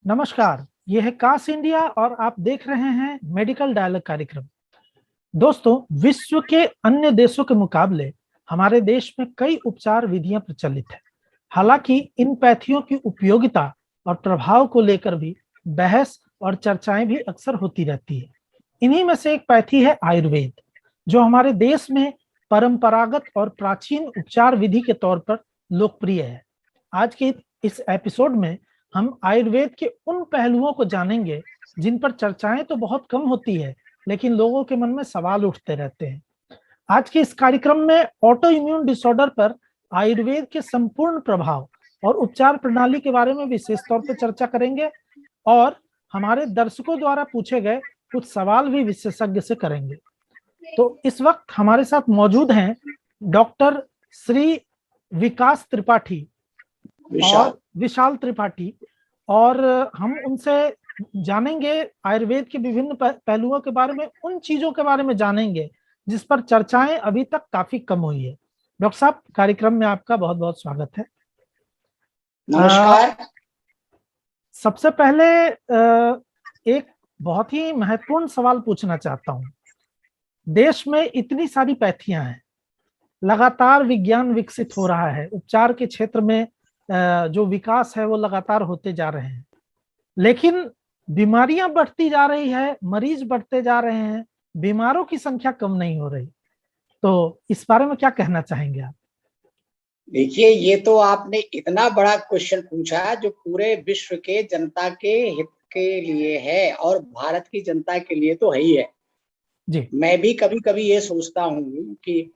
नमस्कार, यह है कास इंडिया और आप देख रहे हैं मेडिकल डायलॉग कार्यक्रम। दोस्तों, विश्व के अन्य देशों के मुकाबले हमारे देश में कई उपचार विधियां प्रचलित हैं। हालांकि इन पैथियों की उपयोगिता और प्रभाव को लेकर भी बहस और चर्चाएं भी अक्सर होती रहती है। इन्हीं में से एक पैथी है आयुर्वेद, जो हमारे देश में परंपरागत और प्राचीन उपचार विधि के तौर पर लोकप्रिय है। आज के इस एपिसोड में हम आयुर्वेद के उन पहलुओं को जानेंगे जिन पर चर्चाएं तो बहुत कम होती है, लेकिन लोगों के मन में सवाल उठते रहते हैं। आज के इस कार्यक्रम में ऑटो इम्यून डिसऑर्डर पर आयुर्वेद के संपूर्ण प्रभाव और उपचार प्रणाली के बारे में विशेष तौर पर चर्चा करेंगे और हमारे दर्शकों द्वारा पूछे गए कुछ सवाल भी विशेषज्ञ से करेंगे। तो इस वक्त हमारे साथ मौजूद हैं डॉक्टर श्री विकास त्रिपाठी और विशाल त्रिपाठी, और हम उनसे जानेंगे आयुर्वेद के विभिन्न पहलुओं के बारे में, उन चीजों के बारे में जानेंगे जिस पर चर्चाएं अभी तक काफी कम हुई है। डॉक्टर साहब, कार्यक्रम में आपका बहुत बहुत स्वागत है। नमस्कार। सबसे पहले एक बहुत ही महत्वपूर्ण सवाल पूछना चाहता हूं। देश में इतनी सारी पैथियां हैं, लगातार विज्ञान विकसित हो रहा है, उपचार के क्षेत्र में जो विकास है वो लगातार होते जा रहे हैं, लेकिन बीमारियां बढ़ती जा रही है, मरीज बढ़ते जा रहे हैं, बीमारों की संख्या कम नहीं हो रही। तो इस बारे में क्या कहना चाहेंगे आप? देखिए, ये तो आपने इतना बड़ा क्वेश्चन पूछा जो पूरे विश्व के जनता के हित के लिए है और भारत की जनता के लिए तो है ही है जी। मैं भी कभी कभी ये सोचता हूँ कि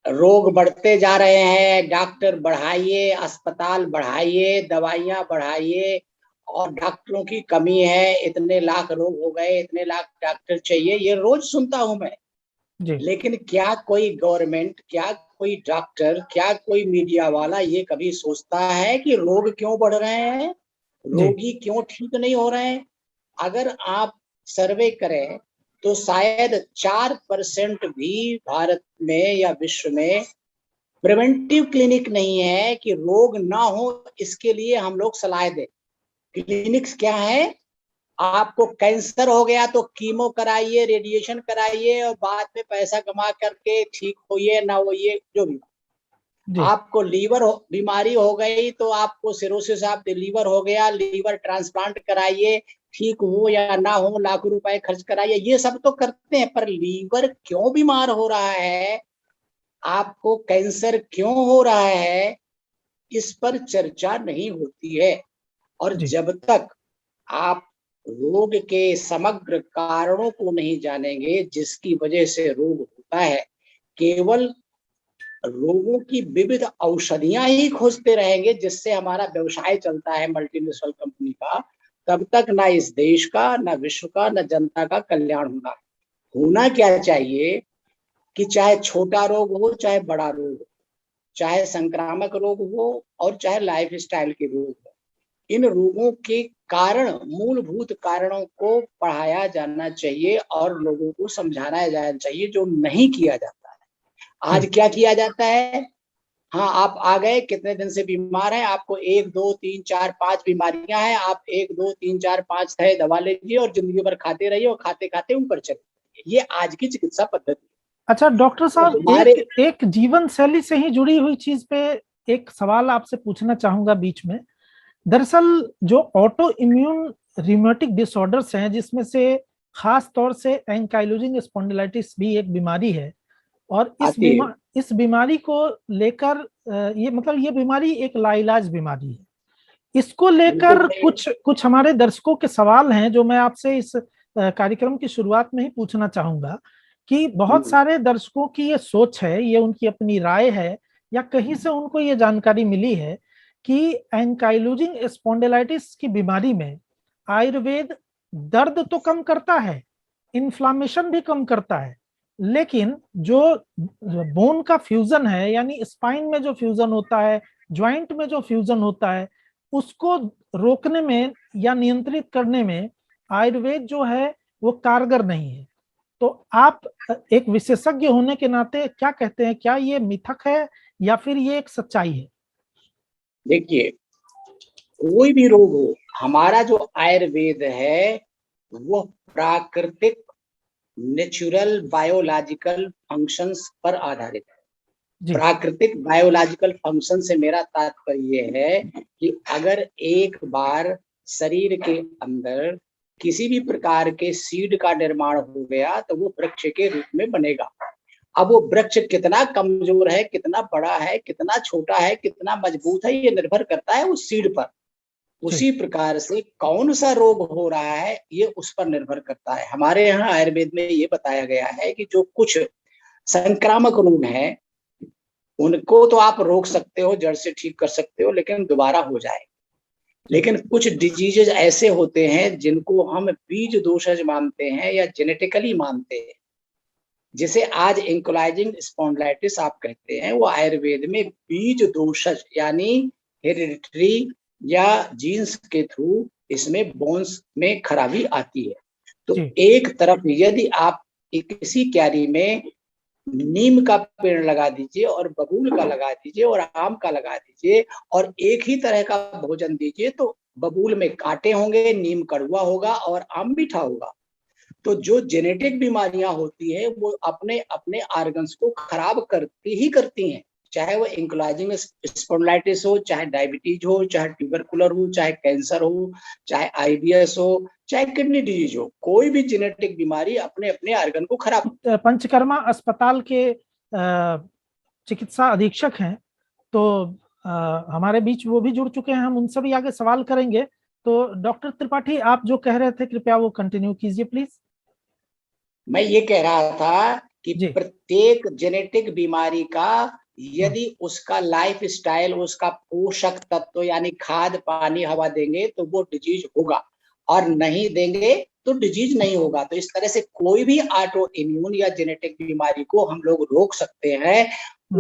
रोग बढ़ते जा रहे हैं, डॉक्टर बढ़ाइए, अस्पताल बढ़ाइए, दवाइयाँ बढ़ाइए, और डॉक्टरों की कमी है, इतने लाख रोग हो गए, इतने लाख डॉक्टर चाहिए, ये रोज सुनता हूँ मैं जी। लेकिन क्या कोई गवर्नमेंट, क्या कोई डॉक्टर, क्या कोई मीडिया वाला ये कभी सोचता है कि रोग क्यों बढ़ रहे हैं, रोगी क्यों ठीक नहीं हो रहे हैं? अगर आप सर्वे करें तो शायद 4% भी भारत में या विश्व में प्रिवेंटिव क्लिनिक नहीं है कि रोग ना हो इसके लिए हम लोग सलाह दें। क्लिनिक्स क्या है? आपको कैंसर हो गया तो कीमो कराइए, रेडिएशन कराइए और बाद में पैसा कमा करके ठीक होइए ना होइए जो भी। आपको लीवर बीमारी हो गई तो आपको सिरोसिस ऑफ द लीवर हो गया, लीवर ट्रांसप्लांट कराइए, ठीक हो या ना हो लाखों रुपए खर्च कराइए, ये सब तो करते हैं, पर लीवर क्यों बीमार हो रहा है, आपको कैंसर क्यों हो रहा है, इस पर चर्चा नहीं होती है। और जब तक आप रोग के समग्र कारणों को नहीं जानेंगे जिसकी वजह से रोग होता है, केवल रोगों की विविध औषधियां ही खोजते रहेंगे जिससे हमारा व्यवसाय चलता है मल्टीनेशनल कंपनी का, तब तक ना इस देश का, ना विश्व का, ना जनता का कल्याण होगा। होना क्या चाहिए कि चाहे छोटा रोग हो, चाहे बड़ा रोग हो, चाहे संक्रामक रोग हो और चाहे लाइफ स्टाइल के रोग हो, इन रोगों के कारण, मूलभूत कारणों को पढ़ाया जाना चाहिए और लोगों को समझाना जाना चाहिए, जो नहीं किया जाता है। आज क्या किया जाता है? हाँ, आप आ गए, कितने दिन से बीमार हैं, आपको 1 2 3 4 5 बीमारियां हैं, आप 1 2 3 4 5 है दवा लीजिए और जिंदगी भर खाते रहिए और खाते खाते ऊपर चले। ये आज की चिकित्सा पद्धति। अच्छा डॉक्टर साहब, एक जीवन शैली से ही जुड़ी हुई चीज पे एक सवाल आपसे पूछना चाहूंगा बीच में। दरअसल जो ऑटो इम्यून रिमेटिक डिसऑर्डर्स हैं, जिसमें से खास तौर से एंकाइलोजिंग स्पॉन्डिलाइटिस भी एक बीमारी है, और इस बीमारी को लेकर ये बीमारी एक लाइलाज बीमारी है। इसको लेकर कुछ हमारे दर्शकों के सवाल हैं जो मैं आपसे इस कार्यक्रम की शुरुआत में ही पूछना चाहूंगा कि बहुत सारे दर्शकों की ये सोच है, ये उनकी अपनी राय है, या कहीं से उनको ये जानकारी मिली है कि एंकाइलोजिंग स्पॉन्डिलाइटिस की बीमारी में आयुर्वेद दर्द तो कम करता है, इन्फ्लामेशन भी कम करता है, लेकिन जो बोन का फ्यूजन है, यानी स्पाइन में जो फ्यूजन होता है, ज्वाइंट में जो फ्यूजन होता है, उसको रोकने में या नियंत्रित करने में आयुर्वेद जो है वो कारगर नहीं है। तो आप एक विशेषज्ञ होने के नाते क्या कहते हैं, क्या ये मिथक है या फिर ये एक सच्चाई है? देखिए, कोई भी रोग हो, हमारा जो आयुर्वेद है वो प्राकृतिक नेचुरल बायोलॉजिकल फंक्शंस पर आधारित है। जी प्राकृतिक बायोलॉजिकल फंक्शन से मेरा तात्पर्य ये है कि अगर एक बार शरीर के अंदर किसी भी प्रकार के सीड का निर्माण हो गया तो वो वृक्ष के रूप में बनेगा। अब वो वृक्ष कितना कमजोर है, कितना बड़ा है, कितना छोटा है, कितना मजबूत है, ये निर्भर करता है उस सीड पर। जी उसी प्रकार से कौन सा रोग हो रहा है ये उस पर निर्भर करता है। हमारे यहाँ आयुर्वेद में ये बताया गया है कि जो कुछ संक्रामक रोग हैं उनको तो आप रोक सकते हो, जड़ से ठीक कर सकते हो, लेकिन दोबारा हो जाए। लेकिन कुछ डिजीजेज ऐसे होते हैं जिनको हम बीज दोषज मानते हैं या जेनेटिकली मानते हैं, जिसे आज एंकोलाइजिंग स्पॉन्डिलाइटिस आप कहते हैं, वो आयुर्वेद में बीज दोषज यानी हेरिडिटरी या जीन्स के थ्रू इसमें बोन्स में खराबी आती है। तो जी एक तरफ यदि आप किसी क्यारी में नीम का पेड़ लगा दीजिए और बबूल का लगा दीजिए और आम का लगा दीजिए और एक ही तरह का भोजन दीजिए, तो बबूल में कांटे होंगे, नीम कड़वा होगा और आम मीठा होगा। तो जो जेनेटिक बीमारियां होती है वो अपने अपने ऑर्गन्स को खराब करती ही करती हैं, चाहे वो एंकोलाइजिंग स्पॉन्डिलाइटिस हो, चाहे डायबिटीज हो, चाहे ट्यूबरकुलर हो, चाहे कैंसर हो, चाहे आईबीएस हो, चाहे किडनी डिजीज हो, कोई भी जेनेटिक बीमारी अपने अपने ऑर्गन को खराब। पंचकर्मा अस्पताल के चिकित्सा अधीक्षक हैं, तो हमारे बीच वो भी जुड़ चुके हैं, हम उनसे भी आगे सवाल करेंगे। तो डॉक्टर त्रिपाठी, आप जो कह रहे थे कृपया वो कंटिन्यू कीजिए प्लीज। मैं ये कह रहा था कि जी प्रत्येक जेनेटिक बीमारी का यदि उसका लाइफ स्टाइल, उसका पोषक तत्व यानी खाद पानी हवा देंगे तो वो डिजीज होगा, और नहीं देंगे तो डिजीज नहीं होगा। तो इस तरह से कोई भी ऑटो इम्यून या जेनेटिक बीमारी को हम लोग रोक सकते हैं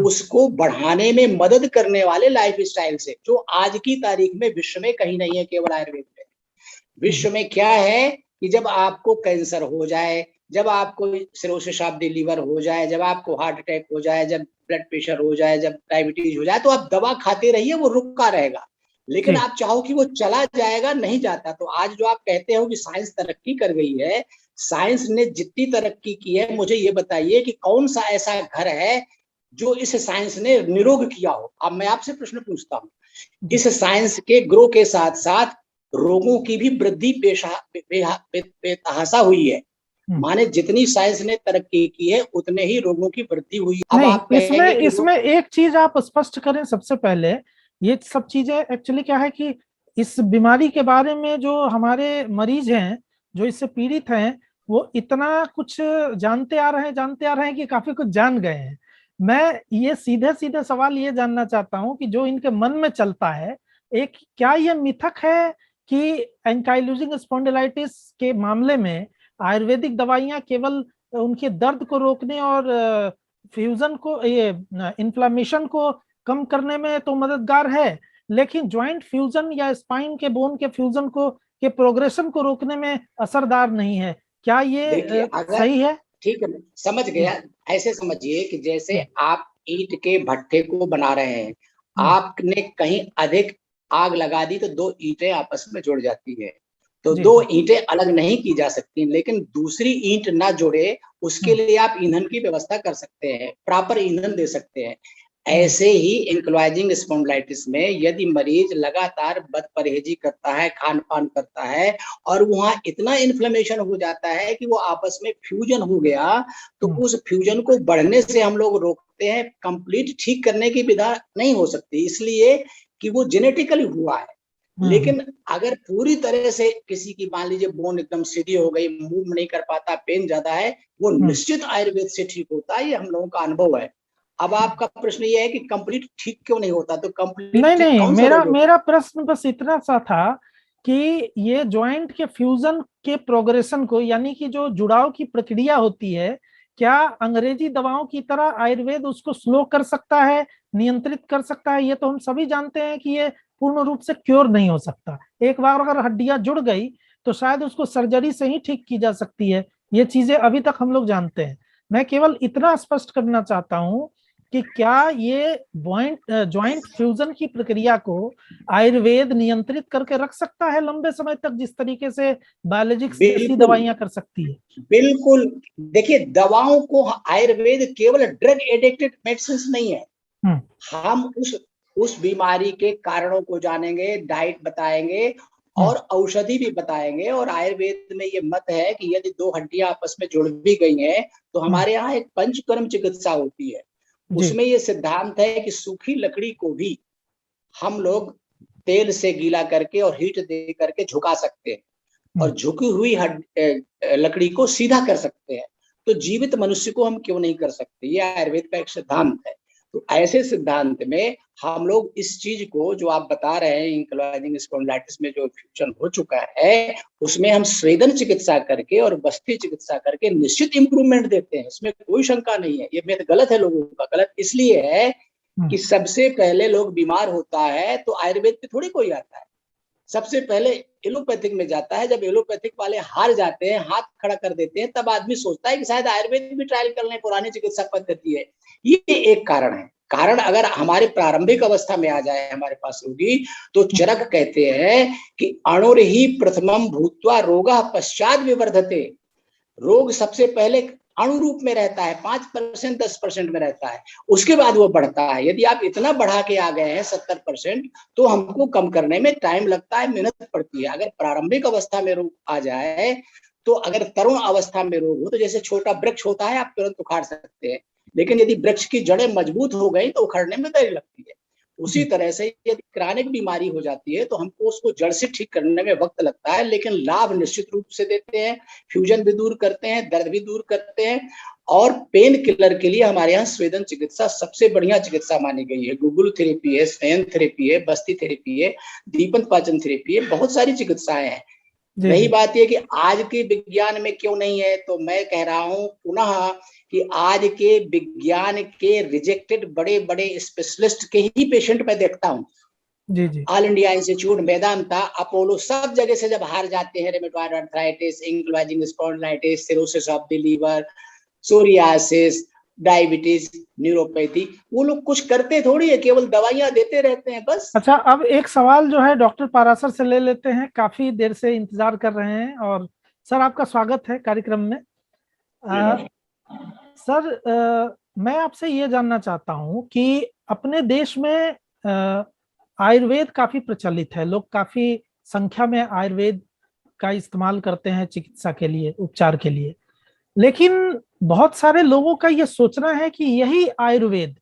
उसको बढ़ाने में मदद करने वाले लाइफ स्टाइल से, जो आज की तारीख में विश्व में कहीं नहीं है, केवल आयुर्वेद में। विश्व में क्या है कि जब आपको कैंसर हो जाए, जब आपको सिरोसिस ऑफ द लीवर हो जाए, जब आपको हार्ट अटैक हो जाए, जब ब्लड प्रेशर हो जाए, जब डायबिटीज हो जाए, तो आप दवा खाते रहिए, वो रुका रहेगा। लेकिन जी आप चाहो कि वो चला जाएगा, नहीं जाता। तो आज जो आप कहते हो कि साइंस तरक्की कर गई है, साइंस ने जितनी तरक्की की है, मुझे ये बताइए कि कौन सा ऐसा घर है जो इस साइंस ने निरोग किया हो। अब मैं आपसे प्रश्न पूछता हूँ, इस साइंस के ग्रो के साथ साथ रोगों की भी वृद्धि बेतहाशा हुई है। माने जितनी साइंस ने तरक्की की है उतने ही रोगों की वृद्धि हुई। अब नहीं, आप कहेंगे कि इसमें एक चीज आप स्पष्ट करें सबसे पहले। ये सब चीजें एक्चुअली क्या है कि इस बीमारी के बारे में जो हमारे मरीज हैं, जो इससे पीड़ित हैं, वो इतना कुछ जानते आ रहे हैं कि काफी कुछ जान गए हैं। मैं ये सीधे सीधे सवाल ये जानना चाहता हूं कि जो इनके मन में चलता है, एक क्या ये मिथक है कि एंकाइलोजिंग स्पॉन्डिलाइटिस के मामले में आयुर्वेदिक दवाइयां केवल उनके दर्द को रोकने और फ्यूजन को, ये इन्फ्लामेशन को कम करने में तो मददगार है, लेकिन ज्वाइंट फ्यूजन या स्पाइन के बोन के फ्यूजन को के प्रोग्रेशन को रोकने में असरदार नहीं है? क्या ये देखिए, अगर सही है? ठीक है, समझ गया। ऐसे समझिए कि जैसे आप ईंट के भट्ठे को बना रहे हैं, आपने कहीं अधिक आग लगा दी तो दो ईंटें आपस में जुड़ जाती है। तो दो ईंटें अलग नहीं की जा सकती, लेकिन दूसरी ईंट ना जुड़े उसके लिए आप ईंधन की व्यवस्था कर सकते हैं, प्रॉपर ईंधन दे सकते हैं। ऐसे ही एंक्लोइजिंग स्पॉन्डिलाइटिस में यदि मरीज लगातार बदपरहेजी करता है, खान पान करता है, और वहां इतना इन्फ्लेमेशन हो जाता है कि वो आपस में फ्यूजन हो गया, तो उस फ्यूजन को बढ़ने से हम लोग रोकते हैं। कंप्लीट ठीक करने की विधा नहीं हो सकती, इसलिए कि वो जेनेटिकली हुआ है। लेकिन अगर पूरी तरह से किसी की मान लीजिए बोन एकदम सीधी हो गई, मूव नहीं कर पाता, पेन ज्यादा है, वो निश्चित आयुर्वेद से ठीक होता है, ये हम लोगों का अनुभव है। अब आपका प्रश्न ये है कि कंप्लीट ठीक क्यों नहीं होता, तो कंप्लीट ठीक नहीं, कौन सा मेरा रोग होता मेरा प्रश्न बस इतना सा था कि ये ज्वाइंट के फ्यूजन के प्रोग्रेशन को, यानी कि जो जुड़ाव की प्रक्रिया होती है, क्या अंग्रेजी दवाओं की तरह आयुर्वेद उसको स्लो कर सकता है, नियंत्रित कर सकता है? ये तो हम सभी जानते हैं कि ये पूर्ण रूप से क्योर नहीं हो सकता। एक बार अगर हड्डियां जुड़ गई तो शायद उसको सर्जरी से ही ठीक की जा सकती है। ये चीजें अभी तक हम लोग जानते हैं। मैं केवल इतना स्पष्ट करना चाहता हूं कि क्या ये ज्वाइंट फ्यूजन की प्रक्रिया को आयुर्वेद नियंत्रित करके रख सकता है लंबे समय तक, जिस तरीके से बायोलॉजिक्स जैसी बिल्कुल दवाइयां कर सकती है? बिल्कुल। देखिए, दवाओं को आयुर्वेद केवल ड्रग एडिक्टेड मेडिसिन नहीं है। हम्म। हम उस बीमारी के कारणों को जानेंगे, डाइट बताएंगे और औषधि भी बताएंगे। और आयुर्वेद में ये मत है कि यदि दो हड्डियां आपस में जुड़ भी गई हैं तो हमारे यहाँ एक पंचकर्म चिकित्सा होती है। जी। उसमें ये सिद्धांत है कि सूखी लकड़ी को भी हम लोग तेल से गीला करके और हीट दे करके झुका सकते हैं और झुकी हुई लकड़ी को सीधा कर सकते हैं। तो जीवित मनुष्य को हम क्यों नहीं कर सकते? ये आयुर्वेद का एक सिद्धांत है। तो ऐसे सिद्धांत में हम लोग इस चीज को जो आप बता रहे हैं, एंकिलोजिंग स्पॉन्डिलाइटिस में जो फ्यूजन हो चुका है, उसमें हम स्वेदन चिकित्सा करके और बस्ती चिकित्सा करके निश्चित इंप्रूवमेंट देते हैं। इसमें कोई शंका नहीं है। ये मेद गलत है लोगों का। गलत इसलिए है कि सबसे पहले लोग बीमार होता है तो आयुर्वेद पे थोड़ी कोई आता है, सबसे पहले एलोपैथिक में जाता है। जब एलोपैथिक वाले हार जाते हैं, हाथ खड़ा कर देते हैं, तब आदमी सोचता है कि शायद आयुर्वेद भी ट्रायल कर लें, पुरानी चिकित्सा पद्धति है। ये एक कारण है। कारण अगर हमारे प्रारंभिक अवस्था में आ जाए हमारे पास रोगी, तो चरक कहते हैं कि अणुर्हि प्रथमम भूत्वा रोगः पश्चात विवर्धते। रोग सबसे पहले अणु रूप में रहता है, 5% 10% में रहता है, उसके बाद वो बढ़ता है। यदि आप इतना बढ़ा के आ गए हैं 70%, तो हमको कम करने में टाइम लगता है, मेहनत पड़ती है। अगर प्रारंभिक अवस्था में रोग आ जाए, तो अगर तरुण अवस्था में रोग हो, तो जैसे छोटा वृक्ष होता है, आप तुरंत उखाड़ सकते हैं। लेकिन यदि वृक्ष की जड़ें मजबूत हो गई तो उखाड़ने में देर लगती है। उसी तरह से यदि क्रॉनिक बीमारी हो जाती है तो हमको उसको जड़ से ठीक करने में वक्त लगता है, लेकिन लाभ निश्चित रूप से देते हैं। फ्यूजन भी दूर करते हैं, दर्द भी दूर करते हैं। और पेन किलर के लिए हमारे यहाँ स्वेदन चिकित्सा सबसे बढ़िया चिकित्सा मानी गई है। गूगल थेरेपी है, स्नेन थेरेपी है, बस्ती थेरेपी है, दीपन पाचन थेरेपी है, बहुत सारी चिकित्साएं हैं। रही बात यह कि आज के विज्ञान में क्यों नहीं है, तो मैं कह रहा हूं पुनः कि आज के विज्ञान के रिजेक्टेड बड़े बड़े स्पेशलिस्ट के ही पेशेंट मैं देखता हूं। जी जी। All India Institute, Medanta, Apollo, सब जगह से जब हार जाते हैं, rheumatoid arthritis, ankylosing spondylitis, cirrhosis of the liver, psoriasis, diabetes, neuropathy, वो लोग कुछ करते थोड़ी है, केवल दवाइयां देते रहते हैं बस। अच्छा, अब एक सवाल जो है डॉक्टर पारासर से ले लेते हैं, काफी देर से इंतजार कर रहे हैं। और सर, आपका स्वागत है कार्यक्रम में। सर, मैं आपसे ये जानना चाहता हूं कि अपने देश में आयुर्वेद काफी प्रचलित है, लोग काफी संख्या में आयुर्वेद का इस्तेमाल करते हैं चिकित्सा के लिए, उपचार के लिए। लेकिन बहुत सारे लोगों का ये सोचना है कि यही आयुर्वेद,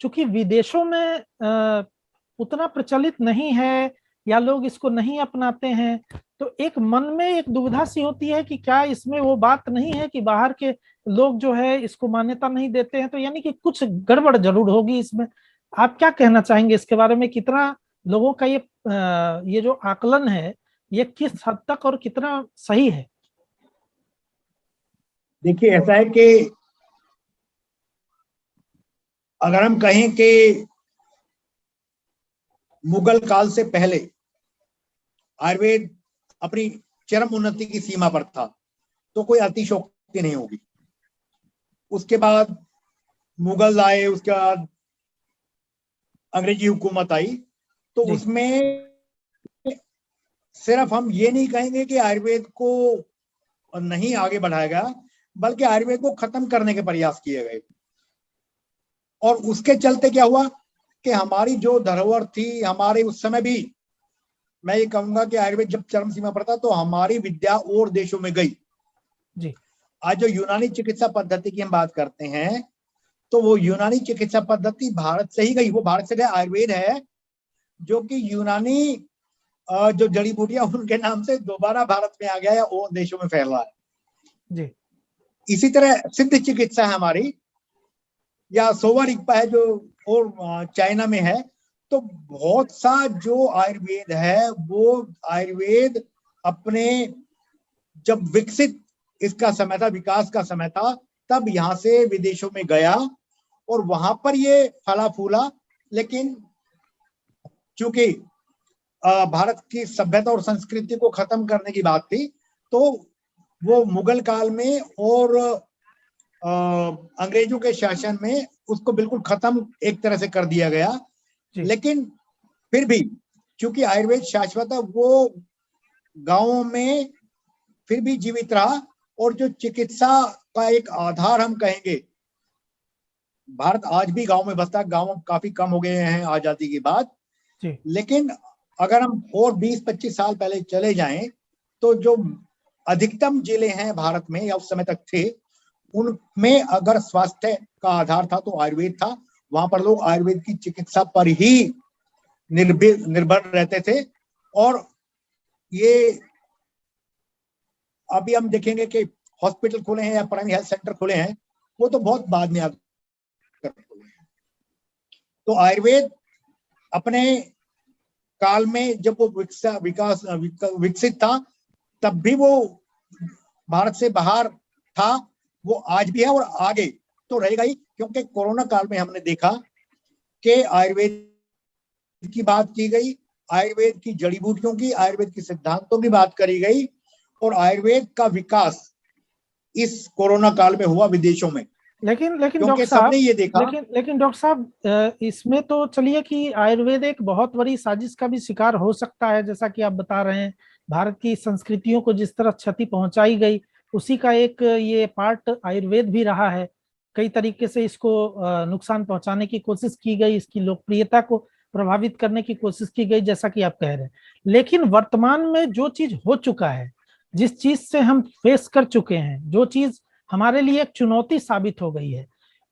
चूंकि विदेशों में उतना प्रचलित नहीं है या लोग इसको नहीं अपनाते हैं, तो एक मन में एक दुविधा सी होती है कि क्या इसमें वो बात नहीं है कि बाहर के लोग जो है इसको मान्यता नहीं देते हैं, तो यानी कि कुछ गड़बड़ जरूर होगी इसमें। आप क्या कहना चाहेंगे इसके बारे में? कितना लोगों का ये जो आकलन है, ये किस हद तक और कितना सही है? देखिए, ऐसा है कि अगर हम कहें कि मुगल काल से पहले आयुर्वेद अपनी चरम उन्नति की सीमा पर था, तो कोई अतिशयोक्ति नहीं होगी। उसके बाद मुगल आए, उसके बाद अंग्रेजी हुकूमत आई, तो उसमें सिर्फ हम ये नहीं कहेंगे कि आयुर्वेद को नहीं आगे बढ़ाया गया, बल्कि आयुर्वेद को खत्म करने के प्रयास किए गए। और उसके चलते क्या हुआ कि हमारी जो धरोहर थी, हमारे उस समय भी मैं ये कहूंगा कि आयुर्वेद जब चरम सीमा पर था तो हमारी विद्या और देशों में गई जी। आज जो यूनानी चिकित्सा पद्धति की हम बात करते हैं, तो वो यूनानी चिकित्सा पद्धति भारत से ही गई। वो भारत से गया आयुर्वेद है, जो कि यूनानी जो जड़ी बूटियां उनके नाम से दोबारा भारत में आ गया है और देशों में फैल रहा है। जी। इसी तरह सिद्ध चिकित्सा है हमारी, या सोवा रिगपा है जो और चाइना में है। तो बहुत सा जो आयुर्वेद है, वो आयुर्वेद अपने जब विकसित इसका समय था, विकास का समय था, तब यहाँ से विदेशों में गया और वहां पर ये फला फूला। लेकिन चूंकि भारत की सभ्यता और संस्कृति को खत्म करने की बात थी, तो वो मुगल काल में और अंग्रेजों के शासन में उसको बिल्कुल खत्म एक तरह से कर दिया गया। लेकिन फिर भी क्योंकि आयुर्वेद शाश्वत है, वो गांवों में फिर भी जीवित रहा। और जो चिकित्सा का एक आधार हम कहेंगे, भारत आज भी गांव में बसता है, गांव काफी कम हो गए हैं आजादी के बाद। लेकिन अगर हम और 20-25 साल पहले चले जाएं तो जो अधिकतम जिले हैं भारत में या उस समय तक थे, उनमें अगर स्वास्थ्य का आधार था तो आयुर्वेद था। वहां पर लोग आयुर्वेद की चिकित्सा पर ही निर्भर रहते थे। और ये अभी हम देखेंगे कि हॉस्पिटल खुले हैं या प्राइमरी हेल्थ सेंटर खुले हैं, वो तो बहुत बाद में आकर खुले हैं। तो आयुर्वेद अपने काल में जब वो विकसित था, तब भी वो भारत से बाहर था, वो आज भी है और आगे तो रहेगा ही। क्योंकि कोरोना काल में हमने देखा कि आयुर्वेद की बात की गई, आयुर्वेद की जड़ी बूटियों की, आयुर्वेद के सिद्धांतों की बात करी गई, और आयुर्वेद का विकास इस कोरोना काल में हुआ विदेशों में। लेकिन डॉक्टर साहब, सबने ये देखा। लेकिन डॉक्टर साहब, इसमें तो चलिए कि आयुर्वेद एक बहुत बड़ी साजिश का भी शिकार हो सकता है, जैसा कि आप बता रहे हैं। भारत की संस्कृतियों को जिस तरह क्षति पहुंचाई गई, उसी का एक ये पार्ट आयुर्वेद भी रहा है। कई तरीके से इसको नुकसान पहुंचाने की कोशिश की गई, इसकी लोकप्रियता को प्रभावित करने की कोशिश की गई, जैसा कि आप कह रहे हैं। लेकिन वर्तमान में जो चीज हो चुका है, जिस चीज से हम फेस कर चुके हैं, जो चीज हमारे लिए एक चुनौती साबित हो गई है,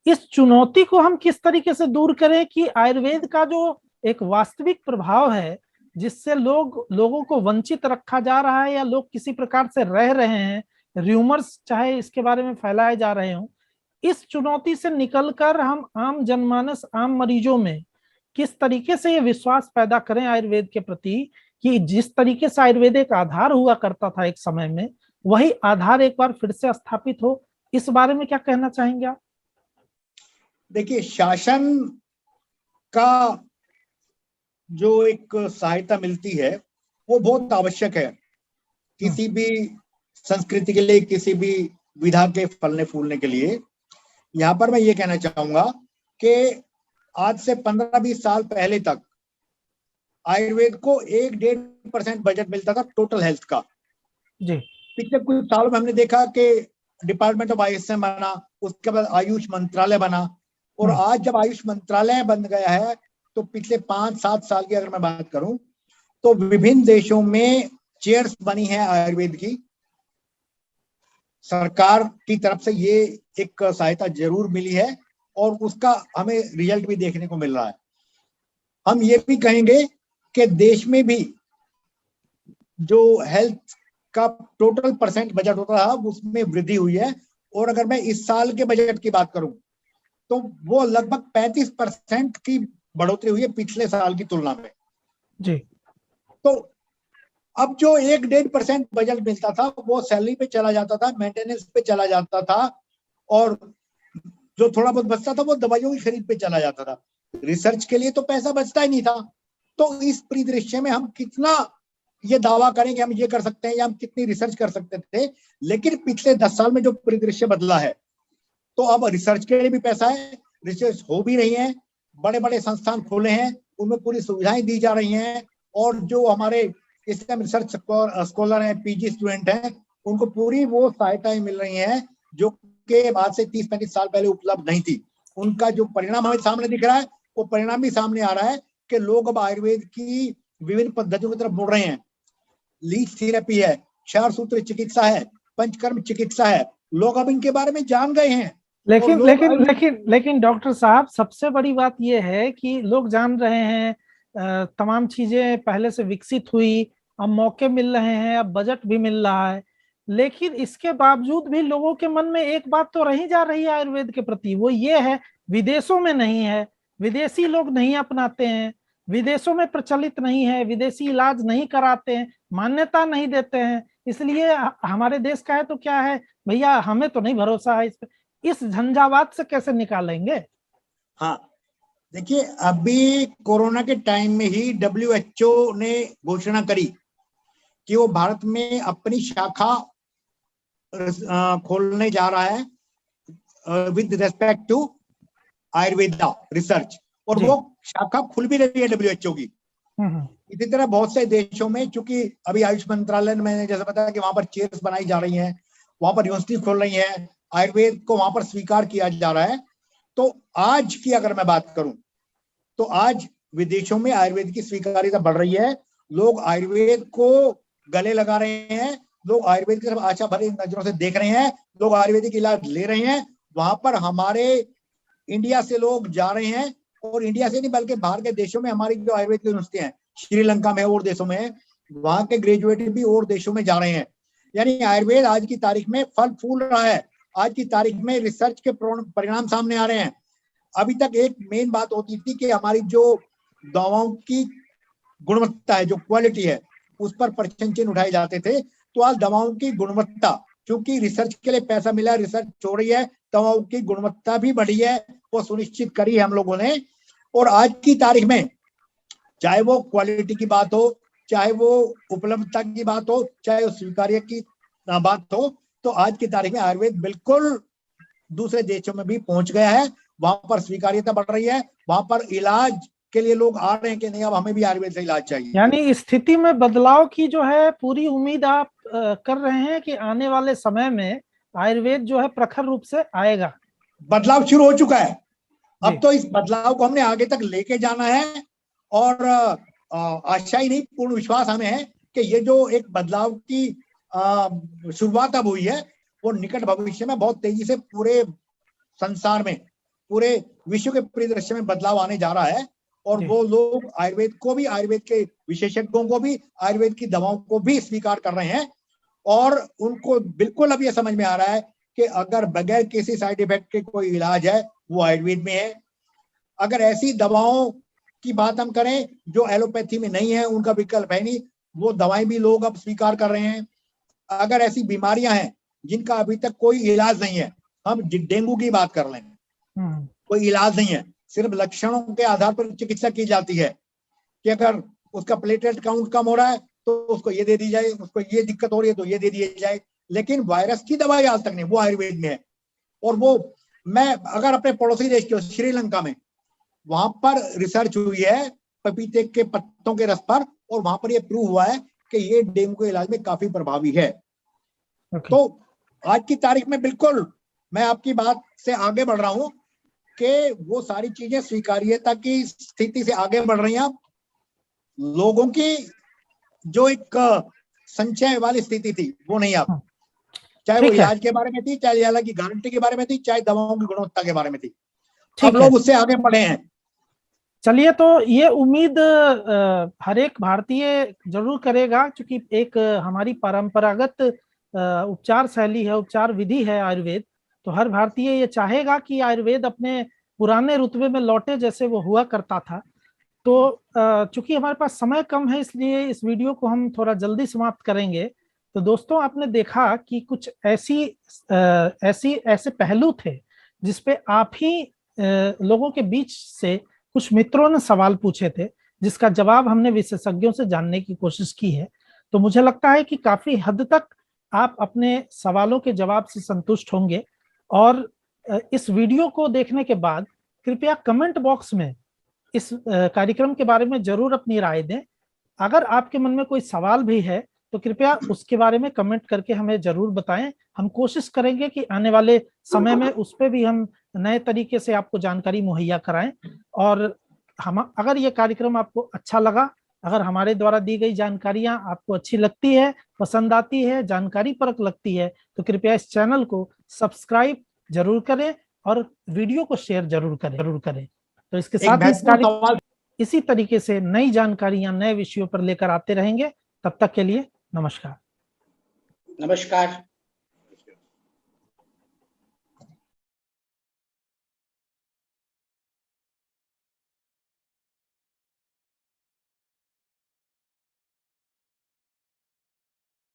इस चुनौती को हम किस तरीके से दूर करें कि आयुर्वेद का जो एक वास्तविक प्रभाव है, जिससे लोगों को वंचित रखा जा रहा है या लोग किसी प्रकार से रह रहे हैं, र्यूमर्स चाहे इसके बारे में फैलाए जा रहे हों, इस चुनौती से निकलकर हम आम जनमानस, आम मरीजों में किस तरीके से ये विश्वास पैदा करें आयुर्वेद के प्रति कि जिस तरीके से आयुर्वेद एक आधार हुआ करता था एक समय में, वही आधार एक बार फिर से स्थापित हो। इस बारे में क्या कहना चाहेंगे आप? देखिए, शासन का जो एक सहायता मिलती है वो बहुत आवश्यक है किसी भी संस्कृति के लिए, किसी भी विधा के फलने फूलने के लिए। यहाँ पर मैं ये कहना चाहूंगा कि आज से 15-20 साल पहले तक आयुर्वेद को 1-1.5% बजट मिलता था टोटल हेल्थ का जी। पिछले कुछ सालों में हमने देखा कि डिपार्टमेंट ऑफ आयुष बना, उसके बाद आयुष मंत्रालय बना, और आज जब आयुष मंत्रालय बन गया है तो पिछले 5-7 साल की अगर मैं बात करूं तो विभिन्न देशों में चेयर्स बनी है आयुर्वेद की। सरकार की तरफ से ये एक सहायता जरूर मिली है और उसका हमें रिजल्ट भी देखने को मिल रहा है। हम ये भी कहेंगे कि देश में भी जो हेल्थ का टोटल परसेंट बजट होता था उसमें वृद्धि हुई है, और अगर मैं इस साल के बजट की बात करूं तो वो लगभग 35% की बढ़ोतरी हुई है पिछले साल की तुलना में जी। तो अब जो 1-1.5% बजट मिलता था वो सैलरी पे चला जाता था, मेंटेनेंस पे चला जाता था, और जो थोड़ा बहुत बचता था वो दवाइयों की खरीद पे चला जाता था। रिसर्च के लिए तो पैसा बचता ही नहीं था। तो इस परिदृश्य में हम कितना ये दावा करें कि हम ये कर सकते हैं या हम कितनी रिसर्च कर सकते थे, लेकिन पिछले 10 साल में जो परिदृश्य बदला है तो अब रिसर्च के लिए भी पैसा है, रिसर्च हो भी रही है, बड़े बड़े संस्थान खुले हैं, उनमें पूरी सुविधाएं दी जा रही हैं, और जो हमारे इस टाइम रिसर्च स्कॉलर हैं, पीजी स्टूडेंट हैं, उनको पूरी वो सहायताएं मिल रही हैं जो कि आज से 30-35 साल पहले उपलब्ध नहीं थी। उनका जो परिणाम हमें सामने दिख रहा है वो परिणाम भी सामने आ रहा है कि लोग अब आयुर्वेद की विभिन्न पद्धतियों की तरफ मुड़ रहे हैं। लीच थेरेपी है, क्षार सूत्र चिकित्सा है, पंचकर्म चिकित्सा है, लोग अब इनके बारे में जान गए हैं। लेकिन डॉक्टर साहब, सबसे बड़ी बात यह है कि लोग जान रहे हैं, तमाम चीजें पहले से विकसित हुई, अब मौके मिल रहे हैं, अब बजट भी मिल रहा है, लेकिन इसके बावजूद भी लोगों के मन में एक बात तो रही जा रही है आयुर्वेद के प्रति, वो ये है विदेशों में नहीं है, विदेशी लोग नहीं अपनाते हैं, विदेशों में प्रचलित नहीं है, विदेशी इलाज नहीं कराते हैं, मान्यता नहीं देते हैं, इसलिए हमारे देश का है तो क्या है भैया, हमें तो नहीं भरोसा है इस पे। इस झंझावात से कैसे निकालेंगे? हाँ, देखिए, अभी कोरोना के टाइम में ही WHO ने घोषणा करी कि वो भारत में अपनी शाखा खोलने जा रहा है with respect to Ayurveda research, और वो शाखा खुल भी रही है WHO की। इसी तरह बहुत से देशों में, चूंकि अभी आयुष मंत्रालय ने मैंने जैसे बताया कि वहां पर चेयर्स बनाई जा रही हैं, वहां पर यूनिवर्सिटी खोल रही है, आयुर्वेद को वहां पर स्वीकार किया जा रहा है। तो आज की अगर मैं बात करूं तो आज विदेशों में आयुर्वेद की स्वीकार्यता बढ़ रही है, लोग आयुर्वेद को गले लगा रहे हैं, लोग आयुर्वेद की तरफ आशा भरी नजरों से देख रहे हैं, लोग आयुर्वेदिक इलाज ले रहे हैं। वहां पर हमारे इंडिया से लोग जा रहे हैं, और इंडिया से नहीं बल्कि बाहर के देशों में हमारी जो आयुर्वेद की यूनिवर्सिटी है, श्रीलंका में और देशों में, वहां के ग्रेजुएट भी और देशों में जा रहे हैं। यानी आयुर्वेद आज की तारीख में फल फूल रहा है, आज की तारीख में रिसर्च के परिणाम सामने आ रहे हैं। अभी तक एक मेन बात होती थी कि हमारी जो दवाओं की गुणवत्ता है, जो क्वालिटी है, उस पर प्रश्न चिन्ह उठाए जाते थे। तो आज दवाओं की गुणवत्ता, क्योंकि रिसर्च के लिए पैसा मिला, रिसर्च हो रही है, दवाओं की गुणवत्ता भी बढ़ी है, वो सुनिश्चित करी है हम लोगों ने। और आज की तारीख में चाहे वो क्वालिटी की बात हो, चाहे वो उपलब्धता की बात हो, चाहे वो स्वीकार्य की बात हो, तो आज की तारीख में आयुर्वेद बिल्कुल दूसरे देशों में भी पहुंच गया है। वहां पर स्वीकार्यता बढ़ रही है, वहां पर इलाज के लिए लोग आ रहे हैं कि नहीं अब हमें भी आयुर्वेद से इलाज चाहिए। यानी स्थिति में बदलाव की जो है पूरी उम्मीद आप कर रहे हैं कि आने वाले समय में आयुर्वेद जो है प्रखर रूप से आएगा। बदलाव शुरू हो चुका है, अब तो इस बदलाव को हमने आगे तक लेके जाना है, और आशा ही नहीं पूर्ण विश्वास हमें है कि ये जो एक बदलाव की शुरुआत अब हुई है, वो निकट भविष्य में बहुत तेजी से पूरे संसार में, पूरे विश्व के परिदृश्य में बदलाव आने जा रहा है। और वो लोग आयुर्वेद को भी, आयुर्वेद के विशेषज्ञों को भी, आयुर्वेद की दवाओं को भी स्वीकार कर रहे हैं। और उनको बिल्कुल अब ये समझ में आ रहा है कि अगर बगैर किसी साइड इफेक्ट के कोई इलाज है वो आयुर्वेद में है। अगर ऐसी दवाओं की बात हम करें जो एलोपैथी में नहीं है, उनका विकल्प है नहीं, वो दवाएं भी लोग अब स्वीकार कर रहे हैं। अगर ऐसी बीमारियां हैं जिनका अभी तक कोई इलाज नहीं है, हम डेंगू की बात कर लें, कोई इलाज नहीं है, सिर्फ लक्षणों के आधार पर चिकित्सा की जाती है कि अगर उसका प्लेटलेट काउंट कम हो रहा है तो उसको ये दे दी जाए, उसको ये दिक्कत हो रही है तो ये दे दी जाए। लेकिन वायरस की दवाई आज तक नहीं, वो आयुर्वेद में है। और वो मैं अगर अपने पड़ोसी देश के श्रीलंका में, वहां पर रिसर्च हुई है पपीते के पत्तों के रस पर, और वहां पर ये प्रूव हुआ है कि ये डेंगू के इलाज में काफी प्रभावी है। तो आज की तारीख में बिल्कुल मैं आपकी बात से आगे बढ़ रहा हूं कि वो सारी चीजें स्वीकार्यता की स्थिति से आगे बढ़ रही हैं। लोगों की जो एक संचय वाली स्थिति थी वो नहीं, अब चाहे वो इलाज के बारे में थी, चाहे इलाज की गारंटी के बारे में थी, चाहे दवाओं की गुणवत्ता के बारे में थी, अब लोग उससे आगे बढ़े हैं। चलिए, तो ये उम्मीद हर एक भारतीय जरूर करेगा, क्योंकि एक हमारी परंपरागत उपचार शैली है, उपचार विधि है आयुर्वेद। तो हर भारतीय ये चाहेगा कि आयुर्वेद अपने पुराने रुतबे में लौटे जैसे वो हुआ करता था। तो चूंकि हमारे पास समय कम है, इसलिए इस वीडियो को हम थोड़ा जल्दी समाप्त करेंगे। तो दोस्तों, आपने देखा कि कुछ ऐसे पहलू थे जिसपे आप ही लोगों के बीच से कुछ मित्रों ने सवाल पूछे थे, जिसका जवाब हमने विशेषज्ञों से जानने की कोशिश की है। तो मुझे लगता है कि काफी हद तक आप अपने सवालों के जवाब से संतुष्ट होंगे। और इस वीडियो को देखने के बाद कृपया कमेंट बॉक्स में इस कार्यक्रम के बारे में जरूर अपनी राय दें। अगर आपके मन में कोई सवाल भी है तो कृपया उसके बारे में कमेंट करके हमें जरूर बताएं। हम कोशिश करेंगे कि आने वाले समय में उस पर भी हम नए तरीके से आपको जानकारी मुहैया कराएं। और हम, अगर ये कार्यक्रम आपको अच्छा लगा, अगर हमारे द्वारा दी गई जानकारियां आपको अच्छी लगती है, पसंद आती है, जानकारी परक लगती है, तो कृपया इस चैनल को सब्सक्राइब जरूर करें और वीडियो को शेयर जरूर करें। तो इसके साथ ही इसी तरीके से नई जानकारियां नए विषयों पर लेकर आते रहेंगे। तब तक के लिए नमस्कार।